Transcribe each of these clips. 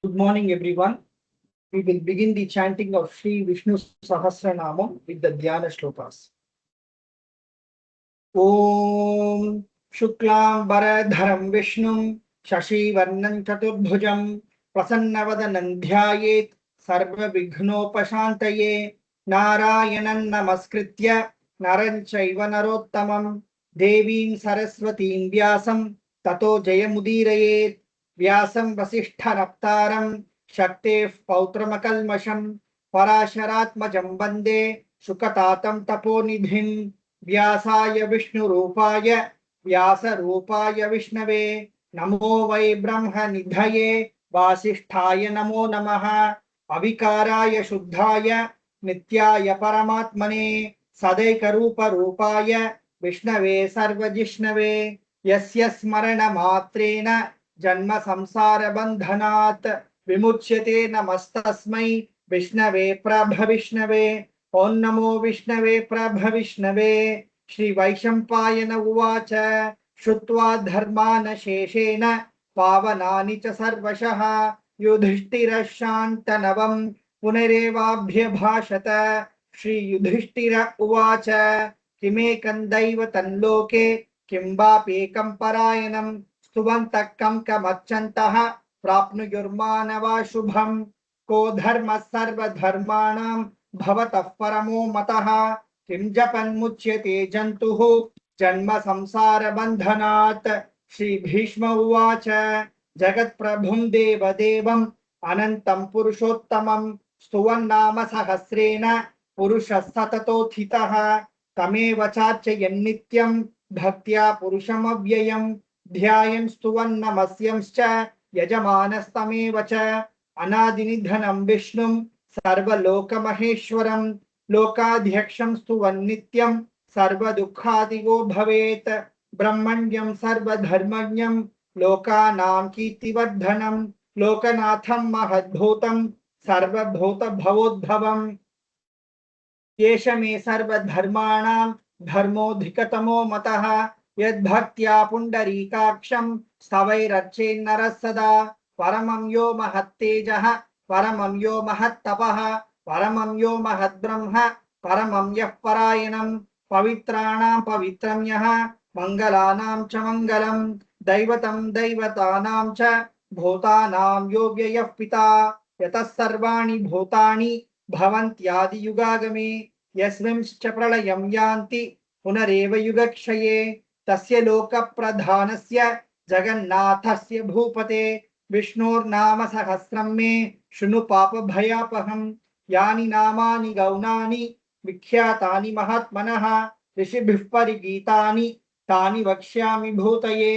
Good morning, everyone. We will begin the chanting of Sri Vishnu Sahasranamam with the Dhyana Shlokas. Om Shuklam Baradharam Vishnum Shashi Chaturbhujam Prasannavadanam Dhyayet Sarva Vighnopashantaye Narayanan Namaskritya Naran Chaiva Narottamam Devim Saraswatim Vyasam Tato Jayamudirayet Vyasam Vasishtharaptaram Shaktev Pautramakalmasham Parasharatmajam Bande Sukatatam Taponidhim व्यासाय विष्णुरूपाय व्यासरूपाय विष्णवे नमो वै ब्रह्मनिधये वासिष्ठाय नमो नमः अविकाराय शुद्धाय नित्याय परमात्मने सदैकरूपरूपाय विष्णवे सर्वजिष्णवे यस्य स्मरणमात्रेण जन्म संसारबन्धनात् विमुच्यते नमस्तस्मै विष्णवे प्रभविष्णवे ओं नमो विष्णवे प्रभविष्णवे श्री वैशंपायन उवाच श्रुत्वा धर्मान शेषेण पावनानि च सर्वशः युधिष्ठिरः शान्तनवं पुनरेवाभ्यभाषत श्री युधिष्ठिर उवाच किमेकं दैव तन्लोके किं वाप्येकं परायणं स्तुवन्तः कं कमर्चन्तः प्राप्नुयुर्मानवा शुभं को धर्मः सर्वधर्माणां भवतः परमो मतः किं जपन्मुच्यते जन्तुः जन्म संसार बन्धनात् श्री भीष्म उवाच जगत्प्रभुं देवदेवम् अनन्तं पुरुषोत्तमं स्तुवन्नाम सहस्रेण पुरुषः सततोत्थितः तमेव चार्चयन्नित्यं भक्त्या पुरुषमव्ययं ध्यायन् स्तुवन्नमस्यंश्च यजमानस्तमेव च अनादिनिधनं विष्णुं सर्वलोकमहेश्वरं लोकाध्यक्षं स्तुवन्नित्यं सर्वदुःखादिगो भवेत् ब्रह्मण्यं सर्वधर्मज्ञं लोकानां कीर्तिवर्धनं लोकनाथं महद्भूतं सर्वभूतभवोद्भवम् एष मे सर्वधर्माणां धर्मोऽधिकतमो मतः यद्भक्त्या पुण्डरीकाक्षं स्तवैरर्चेन्नरः सदा परमं यो महत्तेजः परमं यो महत्तपः परमं यो महद्ब्रह्म परमं यः परायणं पवित्राणां पवित्रं यः मङ्गलानां च मङ्गलं दैवतं दैवतानां च भूतानां यो व्ययः पिता यतः सर्वाणि भूतानि भवन्त्यादियुगागमे यस्मिंश्च प्रलयं यान्ति पुनरेव युगक्षये तस्य लोकप्रधानस्य जगन्नाथस्य भूपते विष्णोर्नाम सहस्रं मे शृणु पापभयापहं यानि नामानि गौणानि विख्यातानि महात्मनः ऋषिभिः परिगीतानि तानि वक्ष्यामि भूतये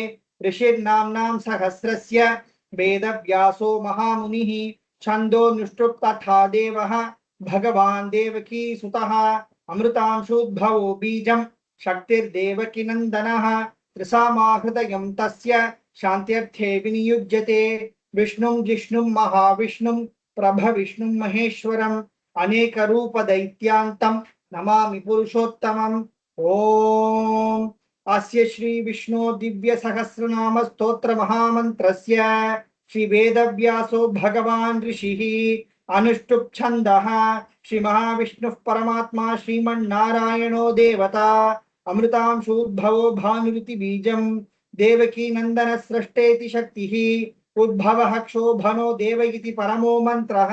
ऋषिर्नाम्नां सहस्रस्य वेदव्यासो महामुनिः छन्दोनुष्टुप् तथा देवः भगवान् देवकीसुतः अमृतांशोद्भवो बीजं शक्तिर्देवकीनन्दनः त्रिसामाहृदयं तस्य शान्त्यर्थे विनियुज्यते विष्णुं जिष्णुं महाविष्णुं प्रभविष्णुं महेश्वरम् अनेकरूपदैत्यान्तं नमामि पुरुषोत्तमम् ॐ अस्य श्री विष्णु दिव्य सहस्रनाम स्तोत्र महामन्त्रस्य श्री वेदव्यासो भगवान् ऋषिः अनुष्टुप् छन्दः श्री महाविष्णुः परमात्मा श्रीमन्नारायणो देवता अमृतांशोद्भवो भानुरिति बीजं देवकी नंदन सृष्टेति शक्तिः उद्भवः क्षोभनो देव इति परमो मंत्रः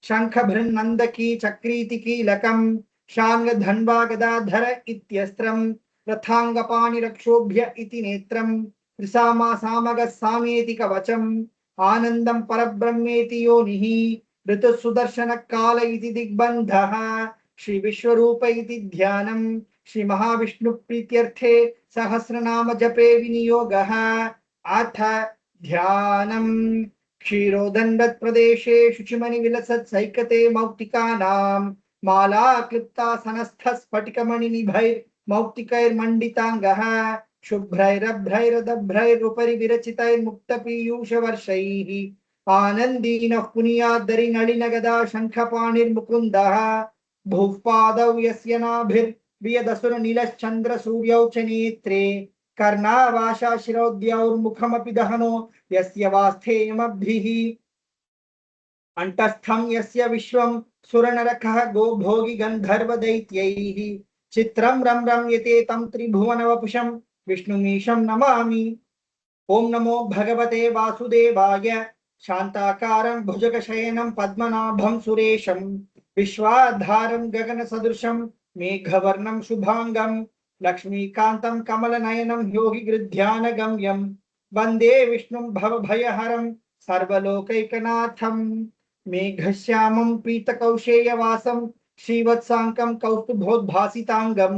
शंख भृन्नंदकी चक्रीति कीलकं शांग धन्वा गदाधर इत्यस्त्रं रथांगपाणिरक्षोभ्य इति नेत्रं त्रिसामा सामग सामेति कवचम् आनंदं परब्रह्मेति योनिः ऋतु सुदर्शन काल इति दिग्बन्धः श्री विश्वरूप इति ध्यानं श्री महाविष्णु प्रीत्यर्थे सहस्रनाम जपे विनियोगः अथ ध्यानं क्षीरोदण्डत् प्रदेशे शुचिमणि विलसत् सैकते मौक्तिकानां माला क्लिप्तासनस्थ स्फटिकमणिनिभैर् मौक्तिकैर्मण्डिताङ्गः शुभ्रैरभ्रैरदभ्रैरुपरि विरचितैर्मुक्तपीयूषवर्षैः आनन्दीनः पुनीयाद्दरि नलिनगदा शङ्खपाणिर्मुकुन्दः भुः पादौ यस्य नाभिर्वियदसुरनीलश्चन्द्र सूर्यौ च नेत्रे कर्णावाशा शिरोद्यौर्मुखमपि दहनो यस्य वास्थेयमब्धिः अंतस्थं यस्य विश्वं सुरनरकः गोभोगी गन्धर्वदैत्यैः चित्रं रं रम्यते तं त्रिभुवनवपुषं विष्णुमीशं नमामि। ओम नमो भगवते वासुदेवाय शांताकारं भुजगशयनं पद्मनाभं सुरेशं विश्वाधारं गगनसदृशं मेघवर्णं शुभांगं लक्ष्मीकान्तं कमलनयनं योगिगृध्यानगम्यं वन्दे विष्णुं भवभयहरं सर्वलोकैकनाथं मेघश्यामं पीतकौशेयवासं श्रीवत्साङ्कं कौस्तुभोद्भासिताङ्गं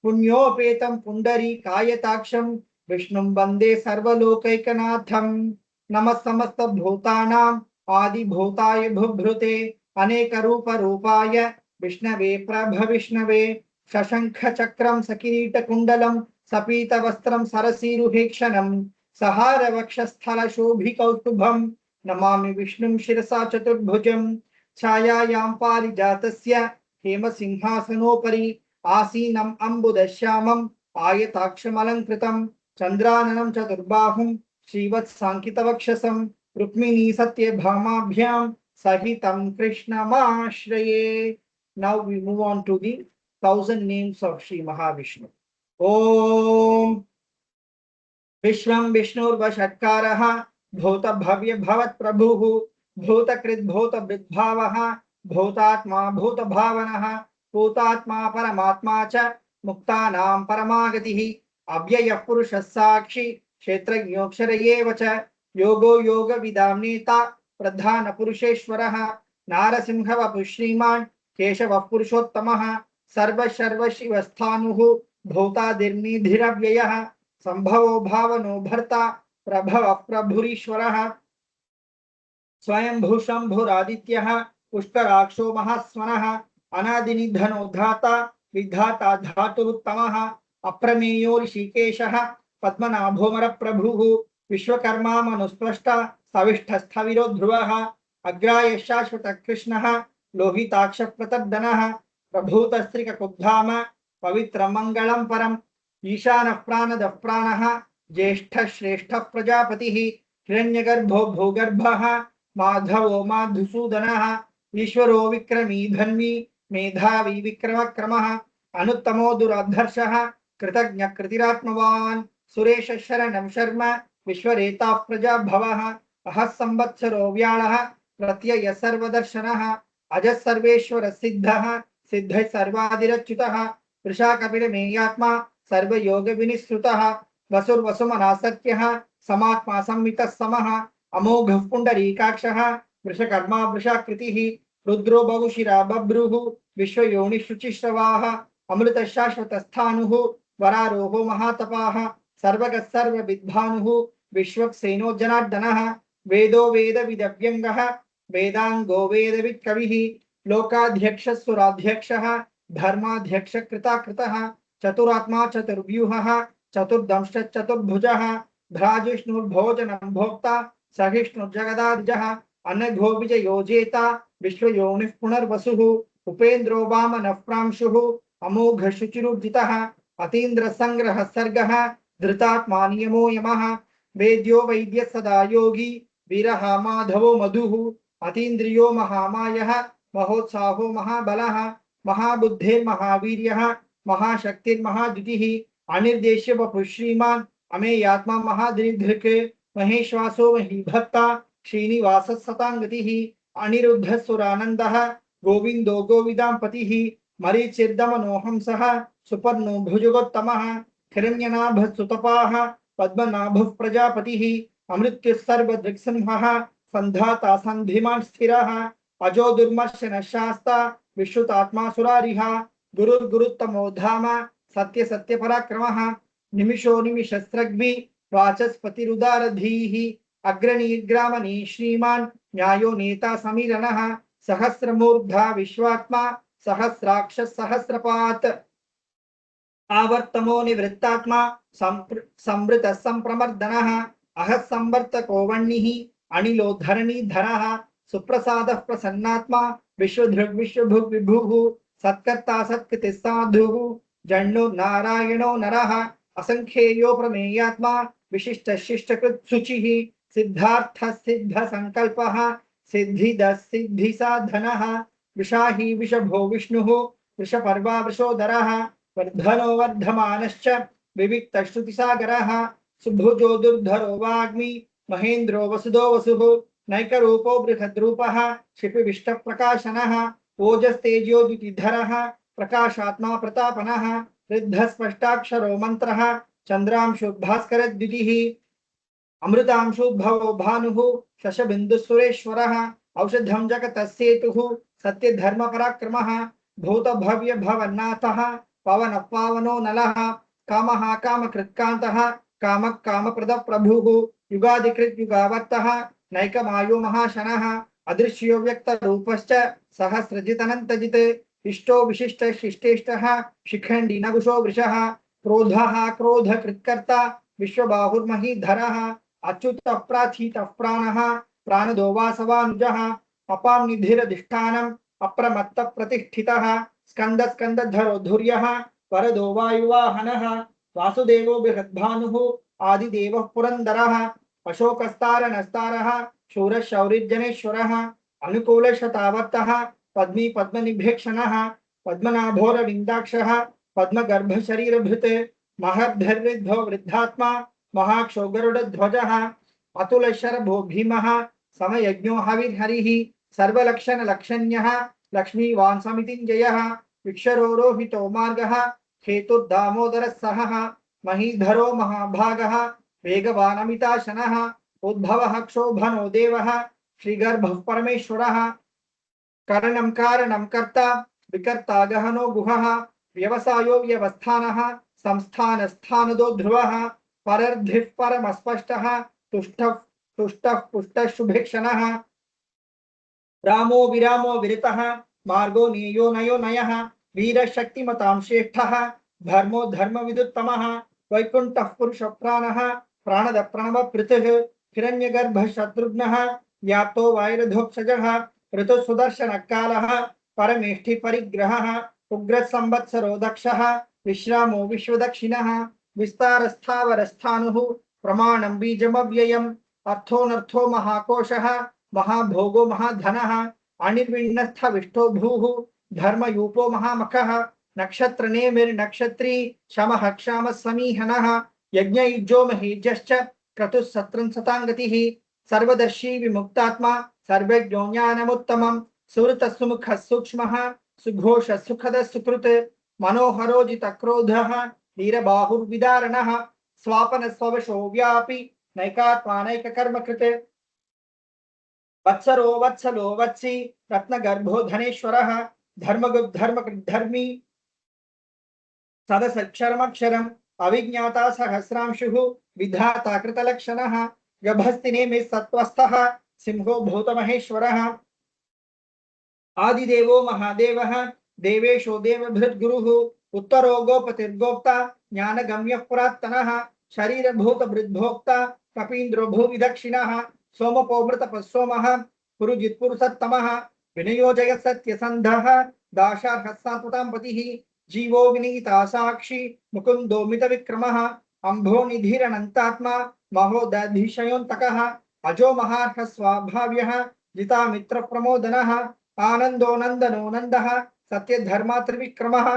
पुण्योपेतं पुण्डरीकायताक्षं विष्णुं वन्दे सर्वलोकैकनाथं नमः समस्तभूतानां आदिभूताय भूभृते अनेकरूपरूपाय विष्णवे प्रभविष्णवे शशंखचक्रं सकिरीटकुण्डलं सपीतवस्त्रं सरसीरुहेक्षणं सहारवक्षस्थलशोभिकौस्तुभं नमामि विष्णुं शिरसा चतुर्भुजं छायायां पारिजातस्य हेमसिंहासनोपरि आसीनम् अम्बुदश्यामं आयताक्षमलंकृतं चंद्राननं चतुर्बाहुं श्रीवत्साङ्कितवक्षसं रुक्मिणी सत्यभामाभ्यां सहितं कृष्णमाश्रये। Now we move on to the 1000 names of Sri Mahavishnu. Om विश्वं विष्णुर्वषट्कारः भूतभव्य भवत्प्रभुः भूतकृद् भूतभृद्भावः भूतात्मा भूतभावनः भूतात्मा परमात्मा च मुक्तानां परमागतिः अव्ययः पुरुषः साक्षी क्षेत्रज्ञोऽक्षर एव च योगो योगविदां नेता प्रधानपुरुषेश्वरः नारसिंहवपुः श्रीमान् केशवः पुरुषोत्तमः सर्वशर्वशिवस्थाणुः भूतादिर्निधिरव्ययः संभवो भावनो भर्ता प्रभव प्रभुरीश्वरः स्वयं भूशंभुरादित्यः पुष्कराक्षो महास्वनः अनादिनिधनोद्धाता विधाता धातुरुत्तमः अप्रमेयो ऋषिकेशः पद्मनाभोमरप्रभुः विश्वकर्मा मनुस्पृष्टा सविष्ठस्थविरो ध्रुवः अग्राय शाश्वतः कृष्णः लोहिताक्षप्रतर्दनः प्रभूतस्त्रिककुब्धाम पवित्रमङ्गलं परम् ईशानः प्राणदः प्राणः ज्येष्ठः श्रेष्ठः प्रजापतिः हिरण्यगर्भो भूगर्भः माधवो माधुसूदनः ईश्वरो विक्रमी धन्वी मेधावी विक्रमक्रमः अनुत्तमो दुराधर्षः कृतज्ञ कृतिरात्मवान् सुरेश शरणं शर्म विश्वरेता प्रजा भवः अहः संवत्सरो व्याळः प्रत्यय सर्वदर्शनः अजः सर्वेश्वर सिद्धः सिद्धः सर्वादिरच्युतः वृषा कपिलमेयात्मा सर्वयोग विनिश्रुतः वसुर्वसुमना सत्यः समात्मा संवितः समः अमोघः पुण्डरीकाक्षः वृषकर्मा वृषाकृतिः रुद्रो बहुशिरा बभ्रुः विश्वयोनिः शुचिश्रवाः अमृत शाश्वतस्थाणुः वरारोहो महातपाः सर्वगः सर्वविद्भानुः विश्वक्सेनो जनार्दनः वेदो वेदविदव्यङ्गः वेदाङ्गो वेदवित्कविः लोकाध्यक्षः सुराध्यक्षः धर्माध्यक्ष कृताकृतः चतुरात्मा चतुर्व्यूहः चतुर्दंश्च चतुर्भुजः भ्राजिष्णुर्भोजनं भोक्ता सहिष्णुर्जगदादिजः अनघो विजयोजेता विश्वयोनिः पुनर्वसुः उपेन्द्रो वामनः प्रांशुः अमोघ शुचिरुर्जितः अतीन्द्र संग्रह सर्गः धृतात्मा नियमो यमः वेद्यो वैद्य सदा योगी वीरः माधवो मधुः अतीन्द्रियो महामायः महोत्साहो महाबलः महाबुद्धिर्महावीर्यः महाशक्तिर्महाद्युतिः अनिर्देश्य वपुः श्रीमान् अमेयात्मा महादृधृक् महेश्वासो महीभक्ता श्रीनिवासः सताङ्गतिः अनिरुद्धः सुरानन्दः गोविन्दो गोविदाम्पतिः मरीचिर्दमनोहंसः सुपर्णो भुजगोत्तमः हिरण्यनाभः सुतपाः पद्मनाभः प्रजापतिः अमृत्युः सर्वदृक्सिंहः सन्धाता सन्धिमान् स्थिरः अजो दुर्मर्शन शास्ता विश्रुतात्मा सुरारिः गुरुर्गुरुत्तमो धाम सत्य सत्य पराक्रमः निमिषो निमिषस्रग्भि वाचस्पतिरुदारधीः अग्रणीर्ग्रामणी श्रीमान् न्यायो नेता समीरणः सहस्रमूर्धा विश्वात्मा सहस्राक्ष सहस्रपात् आवर्तमो निवृत्तात्मा संवृत संप्रमर्दनः अहः संवर्तको वह्निः अनिलो धरणीधरः सुप्रसादः प्रसन्नात्मा विश्वधृग् विश्वभुग् विभुः सत्कर्ता सत्कृतिः साधुः जन्नो नारायणो नरः असंख्येयो प्रमेयात्मा विशिष्ट शिष्टकृत् शुचिः सिद्धार्थ सिद्ध संकल्पः सिद्धिदसिद्धिसाधनः वृषाही वृषभो विष्णुः वृषपर्वा वृषोदरः वर्धनो वर्धमानश्च विविक्तश्रुतिसागरः सुभुजो दुर्धरो वाग्मी महेन्द्रो वसुदो वसुः नैकरूपो बृहद्रूपः क्षिपिविष्टप्रकाशनः ओजस्तेजोद्युतिधरः प्रकाशात्मा प्रतापनः ऋद्धस्पष्टाक्षरो मन्त्रः चन्द्रांशुद्भास्करद्युतिः अमृतांशुद्भवो भानुः शशबिन्दुसुरेश्वरः औषधं जगतस्येतुः सत्यधर्मपराक्रमः भूतभव्यभवन्नाथः पवनः पावनो नलः कामः कामकृत्कान्तः कामः कामप्रदप्रभुः युगादिकृत् युगावर्तः नैकमायो महाशनः अदृश्यो व्यक्तरूपश्च सहस्रजितनन्तजित् इष्टो विशिष्टशिष्टेष्टः शिखण्डी नगुषो वृषः क्रोधः क्रोधकृत्कर्ता विश्वबाहुर्महीधरः अच्युतः प्राथितः प्राणः प्राणदो वासवानुजः अपां निधिरधिष्ठानम् अप्रमत्तः प्रतिष्ठितः स्कन्दस्कन्दधरो धुर्यः वरदो वायुवाहनः वासुदेवो बृहद्भानुः आदिदेवः पुरन्दरः अशोकस्तारणस्तारः शूरशौरिर्जनेश्वरः अनुकूलशतावर्तः पद्मी पद्मनिभेक्षणः पद्मनाभोरविन्दाक्षः पद्मगर्भशरीरभृत् महर्धर्विद्धो वृद्धात्मा महाक्षो गरुडध्वजः अतुलशरभो भीमः समयज्ञो हविर्हरिः सर्वलक्षणलक्षण्यः लक्ष्मीवान् समितिञ्जयः विक्षरोरोहितो मार्गः हेतुर्दामोदरः सहः महीधरो महाभागः वेगवानमिताशनः उद्भवः क्षोभनो देवः श्रीगर्भः परमेश्वरः करणं कारणं कर्ता विकर्ता गहनो गुहः व्यवसायो व्यवस्थानः संस्थानस्थानदो ध्रुवः परर्धिः परमस्पष्टः तुष्टः तुष्टः पुष्टः शुभेक्षणः रामो विरामो विरतः मार्गो नेयो नयो नयः वीरशक्तिमतां श्रेष्ठः धर्मो धर्मविदुत्तमः वैकुण्ठः पुरुषप्राणः प्राणद प्रणवपृथुः हिरण्यगर्भः शत्रुघ्नः व्याप्तो वायुरधोक्षजः ऋतुसुदर्शनकालः परमेष्ठि परिग्रहः उग्रसंवत्सरो दक्षः विश्रामो विश्वदक्षिणः विस्तारस्थावरस्थाणुः प्रमाणं बीजमव्ययम् अर्थोऽनर्थो महाकोशः महाभोगो महाधनः अनिर्विण्णस्थविष्टो भूः धर्मयूपो महामखः नक्षत्रनेमिर्नक्षत्री शमः क्षामः समीहनः यज्ञयुज्यो महीज्यश्च क्रतुः सत्रं सताङ्गतिः सर्वदर्शी विमुक्तात्मा सर्वज्ञो ज्ञानमुत्तमं सुहृतसुमुखः सूक्ष्मः सुघोषः सुखदः सुकृत् मनोहरो जितक्रोधः वीरबाहुर्विदारणः स्वापन स्ववशो व्यापी नैकात्मा नैककर्मकृत् वत्सरो वत्सलो वत्सी रत्नगर्भो धनेश्वरः धर्मकृद्धर्मी सदसक्षरमक्षरम् अविज्ञाता सहस्रांशुः विधाता कृतलक्षणः गभस्तिनेमि सत्त्वस्थः सिंहो भूतमहेश्वरः आदिदेवो महादेवः देवेशो देवभृद्गुरुः उत्तरो गोपतिर्गोप्ता ज्ञानगम्यः पुरात्तनः शरीरभूतभृद्भोक्ता कपीन्द्रो भूविदक्षिणः सोमपोमृतपस्सोमः पुरुजित्पुरुषत्तमः विनयोजय सत्यसन्धः दाशार्हः सात्वतां पतिः जीवो विनीता साक्षी मुकुन्दो मितविक्रमः अम्भो निधिरनन्तात्मा महोदधिशयोऽन्तकः अजो महार्ह स्वाभाव्यः जितामित्रप्रमोदनः आनन्दो नन्दनो नन्दः सत्यधर्मा त्रिविक्रमः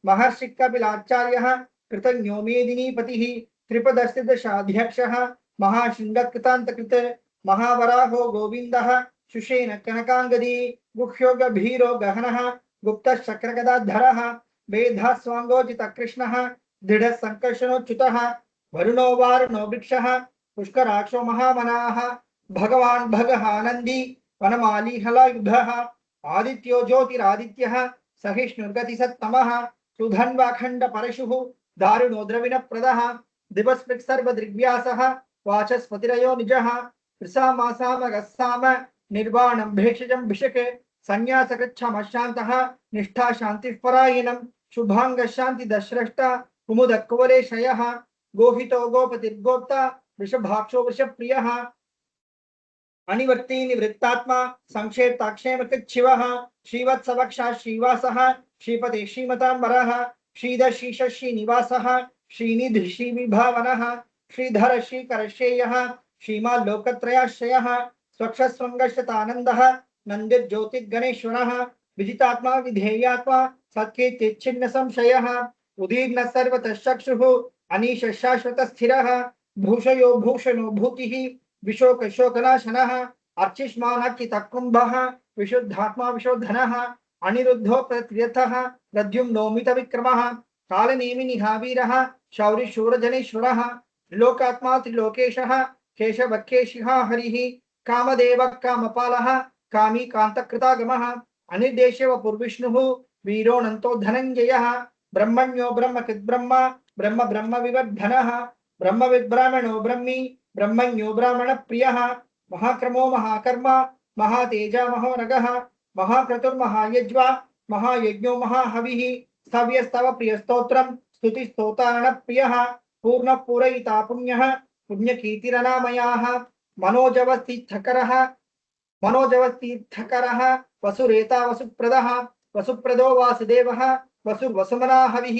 महर्षि कपिलाचार्यः कृतज्ञो मेदिनीपतिः त्रिपदशदशाध्यक्षः महाशृङ्गकृतान्तकृत महावराहो गोविन्दः शुषेण कनकाङ्गदी गुह्यो गभीरो गहनः गुप्तः शक्रगदाधरः वेधास्वाङ्गोचितकृष्णः दृढः सङ्कर्षणोच्युतः वरुणो वारुणो वृक्षः पुष्कराक्षो महामनाः भगवान् भगः आनन्दी वनमाली हलायुधः आदित्यो ज्योतिरादित्यः सहिष्णुर्गतिसत्तमः सुधन्वाखण्ड परशुः दारुणो द्रविणप्रदः दिवस्पृक् सर्वदृग्व्यासः वाचस्पतिरयो निजः कृसामासामगस्साम निर्वाणं भेषजं भिषक् संन्यासकृच्छमशान्तः निष्ठा शान्तिः परायणं शुभांग शान्ति दश्रष्टा कुमुद कुवलेशयः गोहितो गोपतिर्गोप्ता वृषभाक्षो वृषप्रियः अनिवर्ती निवृत्तात्मा संक्षेप्ताक्षेमकृच्छिवः श्रीवत्सवक्षा श्रीवासः श्रीपते श्रीमताम्बरः श्रीधशीष श्रीनिवासः श्रीनिधि श्रीविभावनः श्रीधर श्रीकरश्रेयः श्रीमाल्लोकत्रयाश्रयः स्वच्छस्वङ्गशतानन्दः नन्दिर्ज्योतिर्गणेश्वरः विजितात्मा विधेयात्मा सत्कीर्तिच्छिन्न संशयः उदीर्णः सर्वतः चक्षुः अनीश शाश्वत स्थिरः भूषयो भूषणो भूतिः विशोक शोकनाशनः अर्चिष्मानर्चितकुम्भः विशुद्धात्मा विशोधनः अनिरुद्धो प्रत्यर्थः प्रद्युम्नो मितविक्रमः कालनेमिनिहावीरः शौरिशूरजनेश्वरः त्रिलोकात्मा त्रिलोकेशः केशवकेशिः हरिः कामदेव कामपालः कामी कान्तकृतागमः अनिर्देशव पुर्विष्णुः वीरोऽनन्तो धनञ्जयः ब्रह्मण्यो ब्रह्मकृद्ब्रह्म ब्रह्म ब्रह्म विवर्धनः ब्रह्मविद्ब्राह्मणो ब्रह्मी ब्रह्मण्यो ब्राह्मणप्रियः महाक्रमो महाकर्म महातेजा महोरगः महाक्रतुर्महायज्वा महायज्ञो महाहविः स्तव्यस्तव प्रियस्तोत्रम् स्तुतिस्तोतारणप्रियः पूर्णपूरयिता पुण्यः पुण्यकीर्तिरनामयाः मनोजवस्तीर्थकरः वसुरेता वसुप्रदः वसुप्रदो वासुदेवः वसुर्वसुमना हविः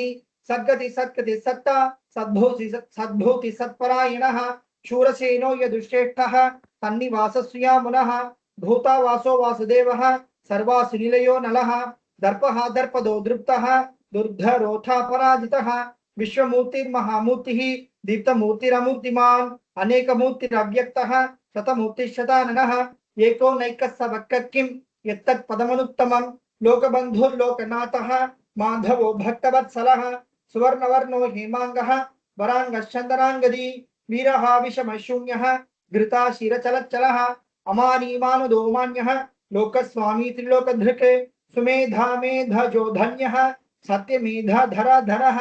सद्गति सत्कति सत्ता सद्भूति सत्परायणः शूरसेनो यदुश्रेष्ठः तन्निवासस्यामुनः भूता वासो वासुदेवः सर्वासु निलयो नलः दर्पः दर्पदो दृप्तः दुर्धरोथा पराजितः विश्वमूर्तिर्महामूर्तिः दीप्तमूर्तिरमूर्तिमान् अनेकमूर्तिरव्यक्तः शतमूर्तिशताननः एको नैकस्सवक्किं यत्तत्पदमनुत्तमं लोकबन्धुर्लोकनाथः माधवो भक्तवत्सलः सुवर्णवर्णो हेमाङ्गः वराङ्गश्चन्दनाङ्गदी वीरः विषमशून्यः घृताशिरचलच्चलः अमानीमानुदोमान्यः लोकस्वामी त्रिलोकधृक् सुमेधा मेधजो धन्यः सत्यमेधाधराधरः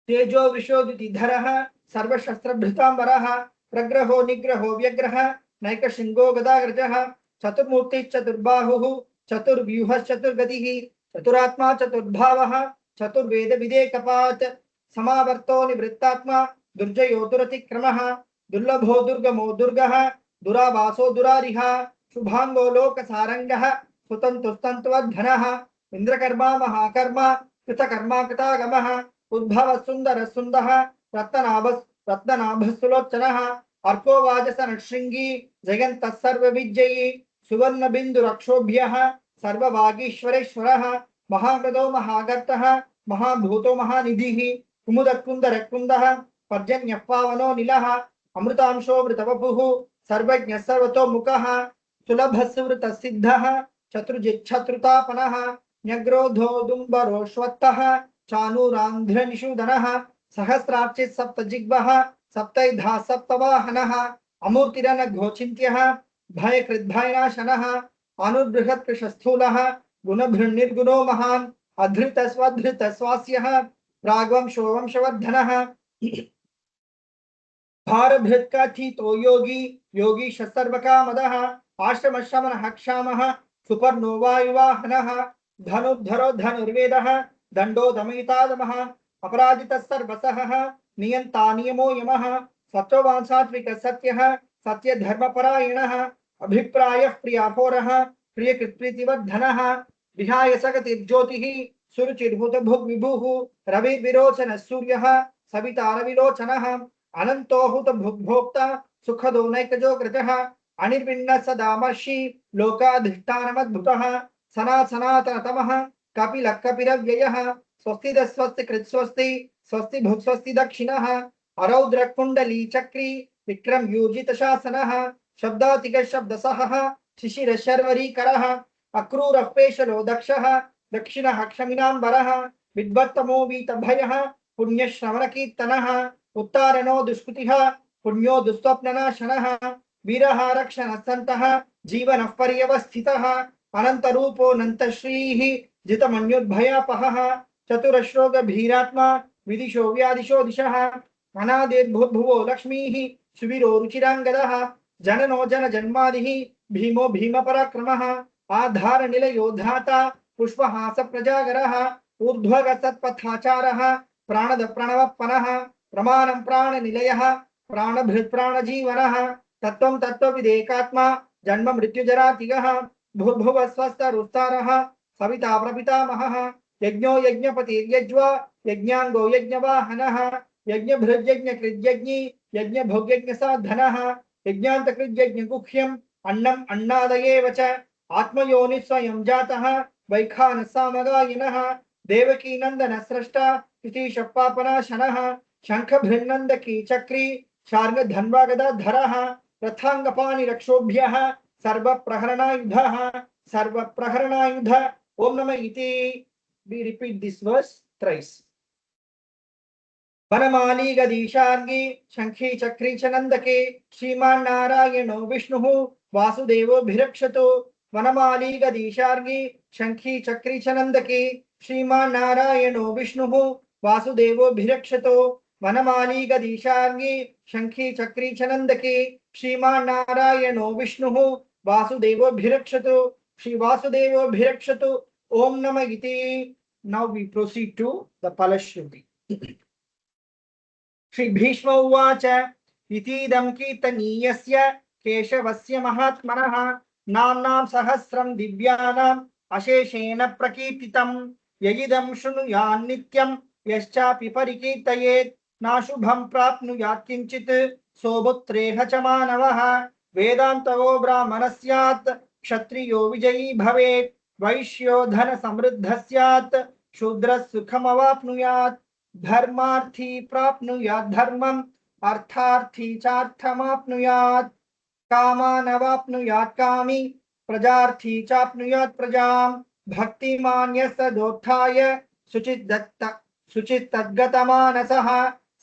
तेजो विशोदितिधरः सर्वशस्त्रभृताम्बरः प्रग्रहो निग्रहो व्यग्रः नैकशृङ्गो गदाग्रजः चतुर्मूर्तिश्चतुर्बाहुः चतुर्व्यूहश्चतुर्गतिः चतुरात्मा चतुर्भावः चतुर्वेदविदेकपात् समावर्तो निवृत्तात्मा दुर्जयोतुरतिक्रमः दुर्लभो दुर्गमो दुर्गः दुरावासो दुरारिः शुभांगो लोकसारङ्गः सुतन्तुस्तन्तुवद्धनः इन्द्रकर्मा महाकर्मा कृतकर्मा कृतागमः उद्भव सुंदर सुन्दः रत्ननाभस्सुलोचनः अर्को वाजसनशृङ्गी जयन्तः सर्वविजयी सुवर्णबिन्दुरक्षोभ्यः सर्ववागीश्वरेश्वरः महागदो महागर्तः महाभूतो महानिधिः कुमुदकुन्दरकुन्दः पर्जन्यः पावनो नीलः अमृतांशोऽमृतवपुः सर्वज्ञः सर्वतोमुखः सुलभस्वृतसिद्धः चतुर्जिच्छत्रुतापनः न्यग्रोधोदुम्बरोऽश्वत्थः चानूरान्ध्रनिषूदनः सहस्रार्चिः सप्तजिह्वः सप्तैधा सप्तवाहनः अमूर्तिरनघोचिन्त्यः भयकृद्भयनाशनः अनुबृहत्कृशस्थूलः गुणभृन्निर्गुणो महान् अधृतस्वधृतस्वास्यः प्राग्वंशो वंशवर्धनः भारभृत्कथितो योगी योगी सर्वकामदः आश्रमशमनः क्षामः सुपर्णो वायुवाहनः धनुर्धरो धनुर्वेदः दण्डो दमयितादमः अपराजितः सर्वसहः नियन्ता नियमो यमः सत्त्ववान् सात्विकः सत्यः सत्यधर्मपरायणः अभिप्रायः प्रियापोरः प्रियकृत्प्रीतिवर्धनः विहाय सगतिर्ज्योतिः सुरुचिर्भूतभुग्विभुः रविर्विरोचनः सूर्यः सवितारविलोचनः अनन्तोहुत भुग्भोक्ता सुखदो नैकजोग्रजः अनिर्विण्णः सदामर्षि लोकाधिष्ठानमद्भुतः सनातनतमः कपिलः कपिरव्ययः स्वस्तिदः स्वस्तिकृत् स्वस्ति स्वस्ति भुक् स्वस्ति दक्षिणः अरौद्रकुण्डली चक्री विक्रम यूजित शासनः शब्दातिक शब्दसहः शिशिर शर्वरीकरः अक्रूरः पेशलो दक्षः दक्षिणः क्षमिनाम्बरः विद्वत्तमो वीतभयः पुण्यश्रवणकीर्तनः उत्तारणो दुष्कृतिः पुण्यो दुःस्वप्ननाशनः वीरः रक्षणः सन्तः जीवनः पर्यवस्थितः अनन्तरूपोऽनन्तश्रीः जितमन्युद्भयापहः चतुरश्रोगभीरात्मा विदिशो व्यादिशो दिशः अनादिर्भुवो लक्ष्मीः सुवीरो रुचिराङ्गदः जननो जनजन्मादिः भीमो भीमपराक्रमः आधारनिलयो धाता पुष्पहास प्रजागरः ऊर्ध्वगसत्पथाचारः प्राणद प्रणवपनः प्रमाणं प्राणनिलयः प्राणभृत् प्राणजीवनः तत्त्वं तत्त्वविदेकात्मा जन्म मृत्युजरातिगः भूर्भुवः स्वस्तरुस्तारः सविता प्रपितामहः यज्ञो यज्ञपतिर्यज्वा यज्ञाङ्गो यज्ञवाहनः यज्ञभृद्यज्ञकृद्यज्ञी यज्ञभोग्यज्ञसाधनः यज्ञान्तकृज्यज्ञगुह्यम् अन्नम् अन्नादयेव च आत्मयोनि स्वयं जातः वैखानसामगायिनः देवकी नन्दन स्रष्टा इति शप्पापनाशनः शङ्खभृन्नन्दकी चक्री शार्ङ्गधन्वागदाधरः रथाङ्गपाणि रक्षोभ्यः सर्वप्रहरणायुधः सर्वप्रहरणायुध ओम नमः इति. We repeat this verse thrice. वनमाली गदीशार्गी शंखी चक्री च नंदके श्रीमान नारायणो विष्णुः वासुदेवोभिरक्षतो. वनमाली गदीशार्गी शंखी चक्री च नंदके श्रीमान नारायणो विष्णुः वासुदेवोभिरक्षतो. वनमाली गदीशार्गी शंखी चक्री च नंदके श्रीमान नारायणो विष्णुः वासुदेवोभिरक्षतो. श्री वासुदेवोभिरक्षतो. ओम नमः इति. Now we proceed to the Palashruti. Shri Bhishma उवाच इतीदं कीर्तनीयस्य केशवस्य महात्मनः नाम्नां सहस्रं दिव्यानाम् अशेषेण प्रकीर्तितं ययिदं शृणुयान् नित्यं यश्चापि परिकीर्तयेत् नाशुभं प्राप्नुयात् किञ्चित् सोपुत्रेह च मानवः. वेदान्तवो ब्राह्मणः स्यात् क्षत्रियो विजयी भवेत् वैश्यो धन समृद्धः स्यात् शूद्रः सुखमवाप्नुयात् धर्मार्थी प्राप्नुयात् धर्मम् अर्थार्थी चार्थमाप्नुयात् कामानवाप्नुयात् कामी प्रजार्थी चाप्नुयात् प्रजाम् भक्तिमान् सदोत्थाय शुचित् तद्गतमानसः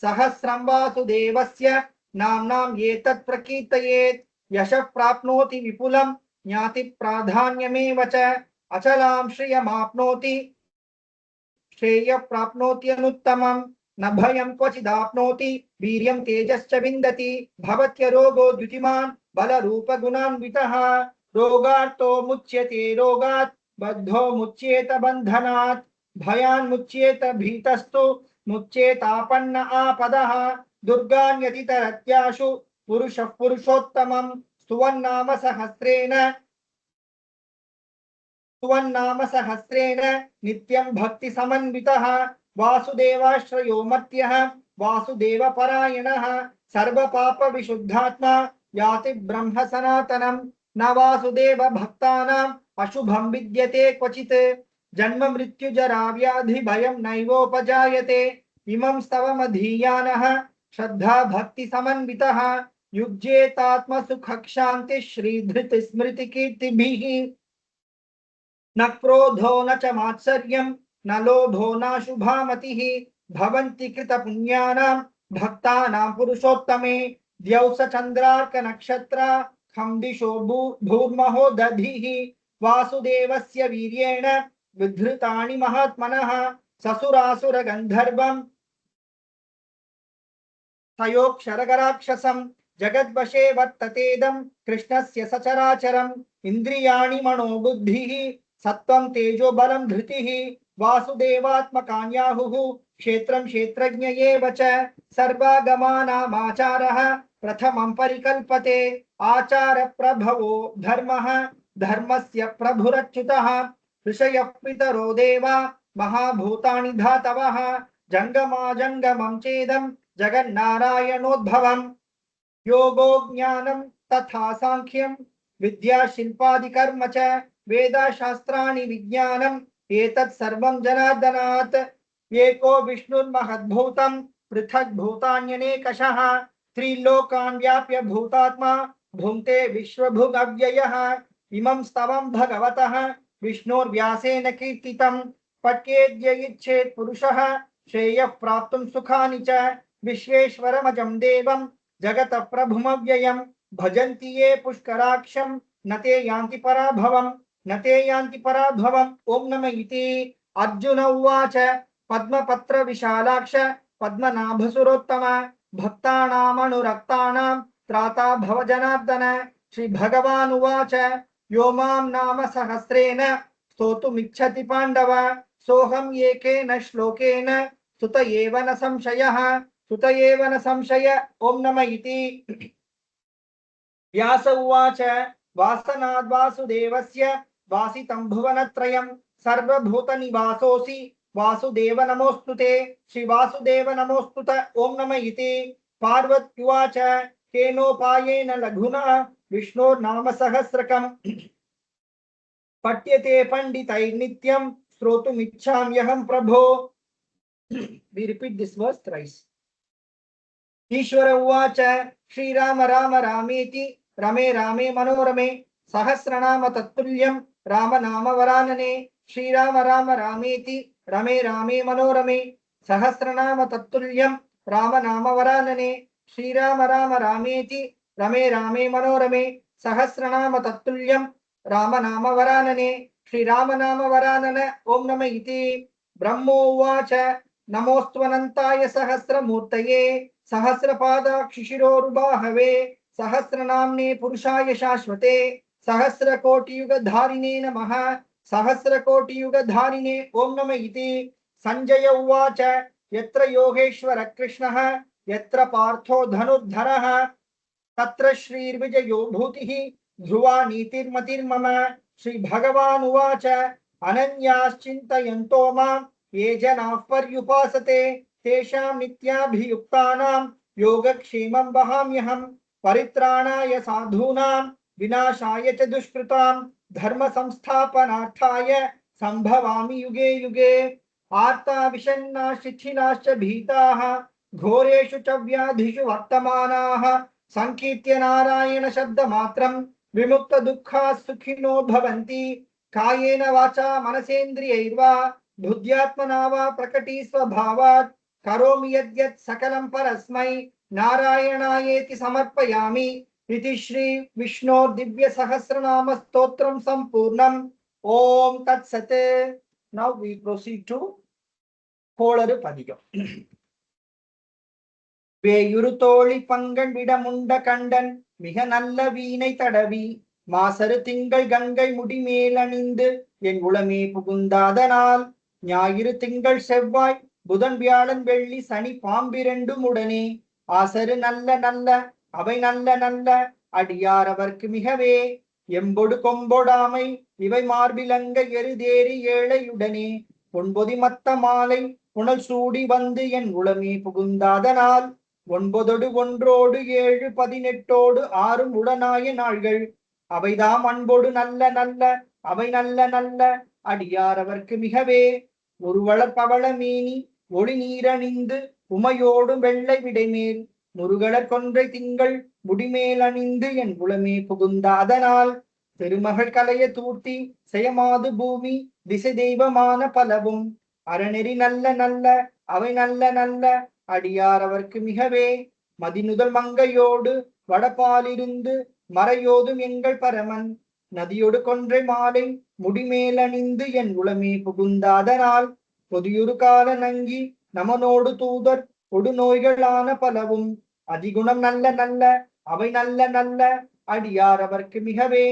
सहस्रं वासुदेवस्य नाम्नाम् एतत् प्रकीर्तयेत् यशः प्राप्नोति विपुलं ज्ञाति प्राधान्यमेव च अचलां श्रियमाप्नोति श्रेय प्राप्नोति अनुत्तमं न भयं क्वचिदाप्नोति वीर्यं तेजश्च विन्दति भवत्य रोगो द्युतिमान् बलरूप गुणान्वितः रोगार्तो मुच्यते रोगात् बद्धो मुच्येत बन्धनात् भयान् मुच्येत भीतस्तु मुच्येतापन्न आपदः दुर्गान्यतितरत्याशु पुरुषः पुरुषोत्तमं स्तुवन्नाम सहस्रेण नित्यं भक्ति समन्वितः वासुदेवाश्रयो मर्त्यः वासुदेवपरायणः सर्वपाप विशुद्धात्मा याति ब्रह्म सनातनं न वासुदेव भक्तानाम् अशुभं विद्यते क्वचित् जन्म मृत्यु जरा व्याधि भयं नैवोपजायते इमं स्तवमधीयानः श्रद्धा भक्ति समन्वितः युज्येतात्म सुख शांति श्रीधृत स्मृति कीर्तिभिः न क्रोधो न च मात्सर्यं न लोभो न शुभामतिः भवन्ति कृत पुण्यानां भक्तानां पुरुषोत्तमे द्यौस चन्द्रार्क नक्षत्रा खंदिशो भूर्महो दधिः वासुदेवस्य वीर्येण विधृतानि महात्मनः ससुरासुर गन्धर्वं तयोक्षरगराक्षसं जगद्वशे वर्ततेदं कृष्णस्य सचराचरम् इन्द्रियाणि मनो बुद्धिः सत्वं तेजो बलं धृतिः वासुदेवात्मकान्याहुः क्षेत्रं क्षेत्रज्ञ एव च सर्वागमानामाचारः प्रथमं परिकल्पते आचार प्रभवो धर्मः धर्मस्य प्रभुरच्युतः ऋषयः पितरो देवा महाभूतानि धातवः जंगमाजंगमं चेदं जगन्नारायणोद्भवम् योगो ज्ञानं तथा सांख्यं विद्या शिल्पादिकर्म च वेदाशास्त्राणि विज्ञानम् एतत् सर्वं जनार्दनात् एको विष्णुर्महद्भूतं पृथक् भूतान्यनेकशः त्रिलोकान् व्याप्य भूतात्मा भुङ्क्ते विश्वभुगव्ययः इमं स्तवं भगवतः विष्णोर्व्यासेन कीर्तितं पठ्येद्य इच्छेत् पुरुषः श्रेयः प्राप्तुं सुखानि च विश्वेश्वरमजं देवं जगतः प्रभुमव्ययं भजन्ति ये पुष्कराक्षं न ते यान्ति पराभवम् न ते यान्ति पराभवम्. ओम नमः इति. अर्जुन उवाच पद्मपत्र विशालाक्ष पद्मनाभसुरोत्तम भक्तानामनुरक्तानां त्राता भव जनार्दन. श्री भगवान् उवाच यो मां नाम सहस्रेण स्तोतुमिच्छति पाण्डव सोऽहम् एकेन श्लोकेन सुत एव न संशयः सुत एव न संशय. ओम नमः इति. व्यास उवाच वासनाद् वासुदेवस्य वासितं भुवनत्रयं सर्वभूतनिवासोऽसि वासुदेव नमोऽस्तुते. श्री वासुदेव नमोऽस्तुत. ओम नमः इति. पार्वत्युवाच केनोपायेन लघुना विष्णोर्नाम सहस्रकम् पठ्यते पंडितैर्नित्यं श्रोतुमिच्छाम्यहं प्रभो. We repeat this verse thrice. ईश्वर उवाच श्रीराम राम रामेति रमे रामे मनोरमे सहस्रनाम तत्तुल्यं राम नाम वरानने. श्रीराम राम रामेति रमे रामे मनोरमे सहस्रनाम तत्तुल्यं राम नाम वरानने. श्रीराम राम रामेति रमे रामे मनोरमे सहस्रनाम तत्तुल्यं राम नाम वरानने. श्रीराम नाम वरानन ओम नमः इति. ब्रह्मोवाच नमोऽस्त्वनन्ताय सहस्रमूर्तये सहस्रपादाक्षिशिरोरुबाहवे सहस्रनाम्ने पुरुषाय शाश्वते सहस्रकोटियुगधारिणे नमः. सहस्रकोटियुगधारिणे ओम नमः इति. संजय उवाच यत्र योगेश्वर कृष्णः यत्र पार्थो धनुर्धरः तत्र श्रीर्विजयो भूतिः ध्रुवा नीतिर्मतिर्मम. श्री भगवान् उवाच अनन्याश्चिन्तयन्तो मां ये जनाः पर्युपासते तेषां नित्याभियुक्तानां योगक्षेमं वहाम्यहम्. परित्राणाय साधूनां विनाशाय च दुष्कृतां धर्म संस्थापनार्थाय संभवामि युगे युगे. आर्ता विषण्णा शिथिलाश्च भीताः घोरेषु च व्याधिषु वर्तमानाः संकीर्त्य नारायण शब्दमात्रं विमुक्त दुःखाः सुखिनो भवन्ति. कायेन वाचा मनसेन्द्रियैर्वा बुद्ध्यात्मना वा प्रकटी स्वभावात् करोमि यद्यत् सकलं परस्मै नारायणायेति समर्पयामि. इति श्री विष्णो दिव्य सहस्रनाम स्तोत्रम संपूर्णम. ओम तत्सत्. Now we proceed to கோளறு பதிகம். வேயுறுதோழி பங்கன் விடமுண்ட கண்டன் மிக நல்ல வீணை தடவி மாசரு திங்கள் கங்கை முடிமேலணிந்து என் உளமே புகுந்தாதனால் ஞாயிறு திங்கள் செவ்வாய் புதன் வியாழன் வெள்ளி சனி பாம்பிரண்டும் உடனே ஆசரு நல்ல நல்ல அவை நல்ல நல்ல அடியார் அவர்க்கு மிகவே எம்பொடு கொம்பொடாமை இவை மார்பிலங்க எருதேறி ஏழையுடனே பொன்பொதி மத்த மாலை புனல் சூடி வந்து என் உளமே புகுந்தாதனால் ஒன்பதொடு ஒன்றோடு 7 18 6 உடனாய நாள்கள் அவைதாம் அன்போடு நல்ல நல்ல அவை நல்ல நல்ல அடியார் அவர்க்கு மிகவே. ஒருவளர் பவள மேனி ஒளி நீரணிந்து உமையோடு வெள்ளை விடைமேல் முருகலர் கொன்றை திங்கள் முடிமேல் அணிந்து என் உளமே புகுந்தாதனால் திருமகள் கலைய தூர்த்தி செயமாது பூமி திசை தெய்வமான பலவும் அறநெறி நல்ல நல்ல அவை நல்ல நல்ல அடியார் அவர்க்கு மிகவே. மதிநுதல் மங்கையோடு வடபாலிருந்து மறையோதும் எங்கள் பரமன் நதியோடு கொன்றை மாலை முடிமேலணிந்து என் உளமே புகுந்தாதனால் பொதியுறு கால நங்கி நமனோடு தூதர் கொடு நோய்களான பலவும் அதிகுணம் நல்ல நல்ல அவை நல்ல நல்ல அடியார் அவர்க்கு மிகவே.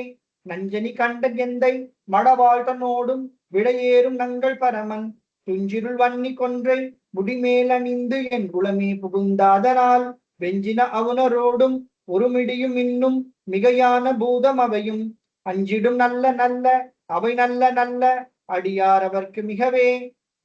நஞ்சனி கண்டன் எந்தை மடவாழ்த்தனோடும் விடையேறும் நங்கள் பரமன் துஞ்சிருள் வன்னி கொன்றை முடிமேலணிந்து என் உளமே புகுந்தாதனால் வெஞ்சின அவுணரோடும் ஒருமிடியும் இன்னும் மிகையான பூதம் அவையும் அஞ்சிடும் நல்ல நல்ல அவை நல்ல நல்ல அடியார் அவர்க்கு மிகவே.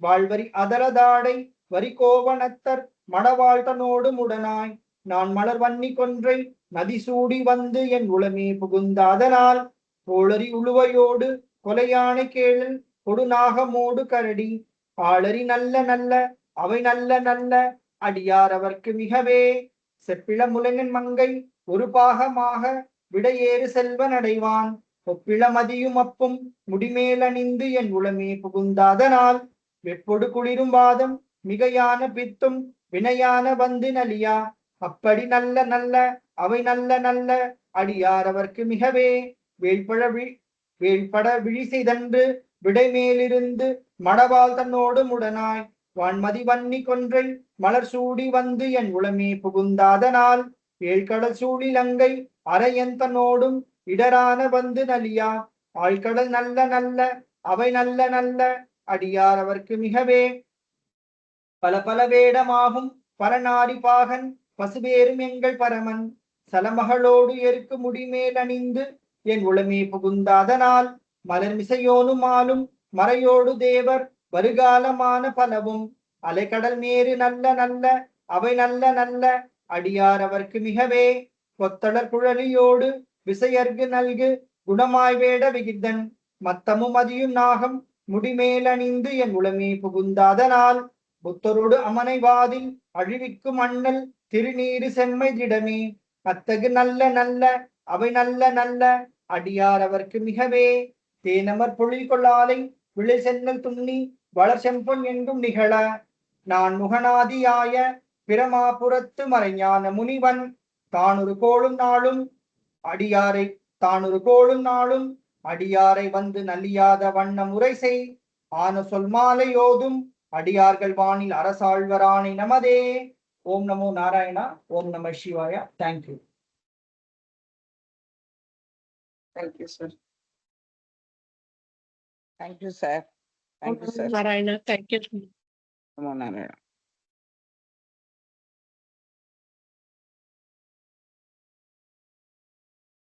வாழ்வரி அதரதாடை வரி கோவணத்தர் மடவாழ்த்தனோடு முடனாய் நான் மலர் வன்னி கொன்றை நதி சூடி வந்து என் உளமே புகுந்தாதனால் தோழறி உழுவையோடு கொலையானை கேளில் கொடுநாகமோடு கரடி ஆளறி நல்ல நல்ல அவை நல்ல நல்ல அடியார் அவர்க்கு மிகவே. செப்பிள முலங்கன் மங்கை ஒரு பாகமாக விடையேறு செல்வன் அடைவான் ஒப்பிள மதியும் அப்பும் முடிமேலணிந்து என் உளமே புகுந்தாதனால் வெப்பொடு குளிரும் வாதம் மிகையான பித்தும் வினையான வந்து நலியா அப்படி நல்ல நல்ல அவை நல்ல நல்ல அடியார் அவர்க்கு மிகவே. வேள்பட விழி செய்தன்று விடைமேலிருந்து மடவாள் தன்னோடு முடனாய் வான்மதி வன்னி கொன்றை மலர் சூடி வந்து என் உளமே புகுந்தாதனால் ஏழ்கடல் சூழி லங்கை அரையந்தனோடும் இடரான வந்து நலியா ஆழ்கடல் நல்ல நல்ல அவை நல்ல நல்ல அடியார் அவர்க்கு மிகவே. பல பல வேடமாகும் பரநாரி பாகன் பசுவேறும் எங்கள் பரமன் சலமகளோடு எருக்கு முடிமேல் அணிந்து என் உளமே புகுந்தாதனால் மலர் மிசையோனும் ஆளும் மறையோடு தேவர் வருகாலமான பலவும் அலைக்கடல் மேறு நல்ல நல்ல அவை நல்ல நல்ல அடியார் அவர்க்கு மிகவே. கொத்தளர் குழலியோடு விசையர்கு நல்கு குணமாய் வேட விகிர்தன் மத்தமும் மதியும் நாகம் முடிமேலணிந்து என் உளமே புகுந்தாதனால் புத்தரோடு அமனைவாதில் அழிவிக்கும் அண்ணல் திருநீரு செம்மை திடமே அத்தகு நல்ல நல்ல அவை நல்ல நல்ல அடியார் அவர்க்கு மிகவே தேனமர் பொழில் கொள்ளாலை விளை சென்னல் துண்ணி வளர் செம்பொன் எங்கும் நிகழ நான் முகநாதியாய பிரமாபுரத்து மறைஞான முனிவன் தானொரு கோளும் நாளும் அடியாரை வந்து நல்லியாத வண்ண முறை செய் ஆன சொல் மாலையோதும் அடியார்கள் வானில் அரசாழ்வராணி நமதே. ஓம் நமோ நாராயணா. ஓம் நம சிவாய. Thank you. Thank you sir. Thank you sir. Thank you sir. Narayana. Thank you. நமோ நாராயணா.